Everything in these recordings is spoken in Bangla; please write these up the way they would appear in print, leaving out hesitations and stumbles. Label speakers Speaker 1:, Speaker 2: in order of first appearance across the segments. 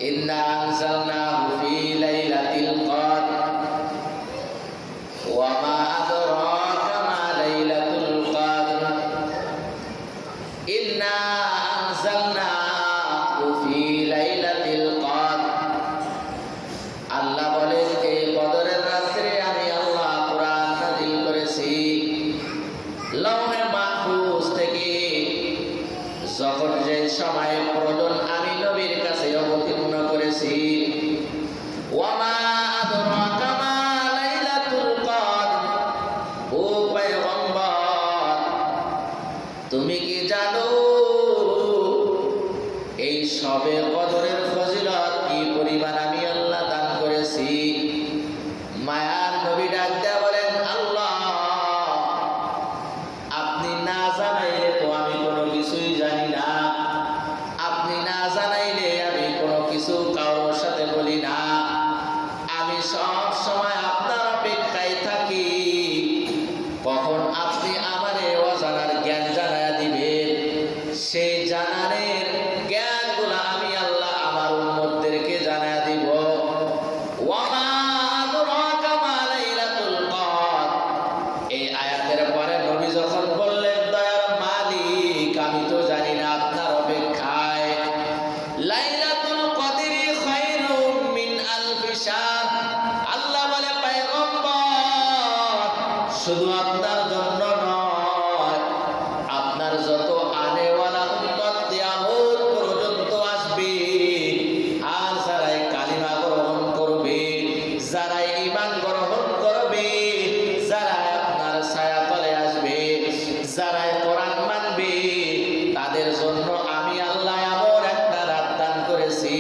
Speaker 1: إنا أنزلناه في ليلة القدر وما أدراك ما ليلة القدر إنا أنزلناه في ليلة القدر আল্লাহ বলেন এই কদরের রাত্রে আমি আল্লাহ কুরআন নাযিল করেছি লৌহে মাহফুজ থেকে যখন যে সময় প্রয়োজন আমি নবীর কাছে অবতীর্ণ করেছি ওয়ামা আদরাকা মা লাইলাতুল কদর ও পয়গম্বর তুমি কি জানো এই সবে কদরের ফজিলত কি পরিমাণ আমি আল্লাহ দান করেছি মায়ার নবী ডাক দেয়া বলেন আল্লাহ আপনি না জানাইলে তো আমি কোনো কিছুই জানি না আপনি না জানাইলে আমি কোনো কিছু কারোর সাথে বলি না আমি সব সময় আপনার অপেক্ষায় থাকি কখন আপনি আমারে অজানার জ্ঞান জানায়া দিবেন সেই জানানের জ্ঞানগুলো আমি আল্লাহ আমার উম্মতদেরকে জানায়া দিব ওয়ামা আদরাকা মা লাইলাতুল কদর এই আয়াতের পরে নবী যখন বললেন দয়ার মালিক আমি তো জানি না আপনার অপেক্ষায় লাইলাতুল কদরি খায়রুম মিন আলফি শাহর আল্লাহ বলে পয়গম্বর শুধু আপনার জন্য নয় আপনার যত আনেওয়ালা উম্মত কিয়ামত পর্যন্ত আসবে আর যারাই কালিমা গ্রহণ করবে যারাই ঈমান গ্রহণ করবে যারাই আপনার ছায়া তলে আসবে যারাই কোরআন মানবে তাদের জন্য আমি আল্লাহ এমন একটা রাত দান করেছি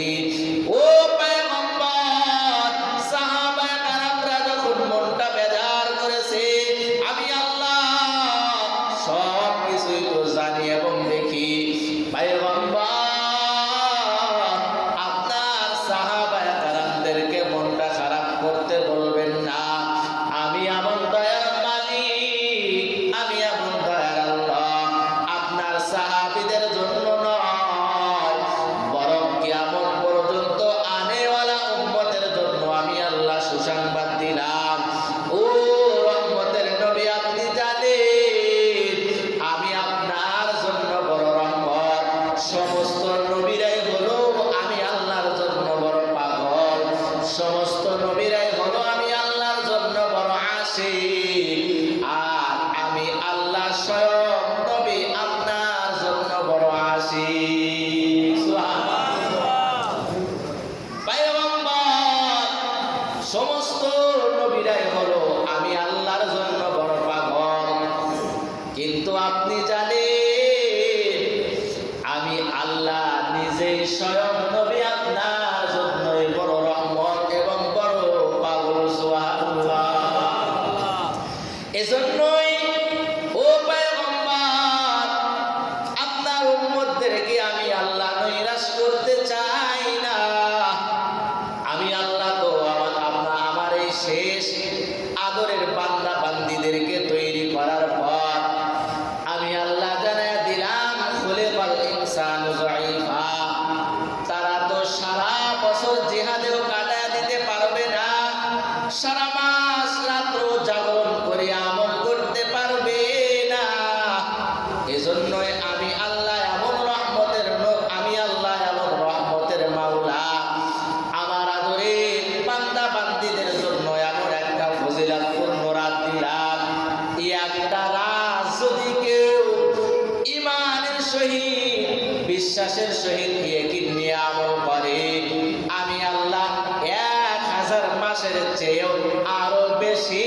Speaker 1: ও পয়গম্বর সাহাবায়ে কেরামরা যখন মনটা বেজার করেছে আমি আল্লাহ সব কিছুই তো জানি এবং দেখি পয়গম্বর আপনার সাহাবায়ে কেরামদেরকে মনটা খারাপ করতে বলবেন না আমি এমন দয়ার মালিক আমি এমন দয়ার আল্লাহ আপনার সাহাবীদের জন্য নয় বরং কিয়ামত পর্যন্ত আনেওয়ালা উম্মতের জন্য আমি আল্লাহ সুসংবাদ দিলাম ও রহমতের নবী আপনি জানেন আমি আপনার জন্য বড় রহমত সমস্ত নবীরাই হলো আমি আল্লাহর জন্য বড় পাগল সমস্ত নবীরাই হলো আমি আল্লাহর জন্য বড় আশিক আর আমি আল্লাহ স্বয়ং নবী আপনার জন্য বড় আশিক সুবহানাল্লাহ পয়গম্বর সমস্ত নবীরাই হলো আমি আল্লাহর জন্য বড় পাগল কিন্তু আপনি জানেন আমি আল্লাহ নিজেই স্বয়ং নবী আপনার জন্যই বড় রহমত এবং বড় পাগল সুবহানাল্লাহ এজন্যই ও পয়গম্বর আপনার উম্মতদেরকে আমি আল্লাহ নৈরাশ করতে চাই না আমি আল্লাহ তো আমার এই শেষ আদরের বান্দা বান্দীদেরকে তৈরি করার পর আমি আল্লাহ জানায়া দিলাম খুলিকাল ইনসানু যায়ীফা তারা তো সারা বছর জিহাদেও কাটায়া দিতে পারবে না সারা মাস রাত্র জাগরণ করে আমল করতে পারবে না এজন্যই আমি আল্লাহ এমন রহমতের আমি আল্লাহ এমন রহমতের মাওলা আমার আদরের বান্দা বান্দীদের জন্য এমন একটা ফজিলতপূর্ণ রাত দিলাম এই একটা রাত যদি কেউ ঈমানের সহিত বিশ্বাসের সহিত ইয়াকিন নিয়ে আমল করে আমি আল্লাহ 1000 মাসের চেয়েও আরো বেশি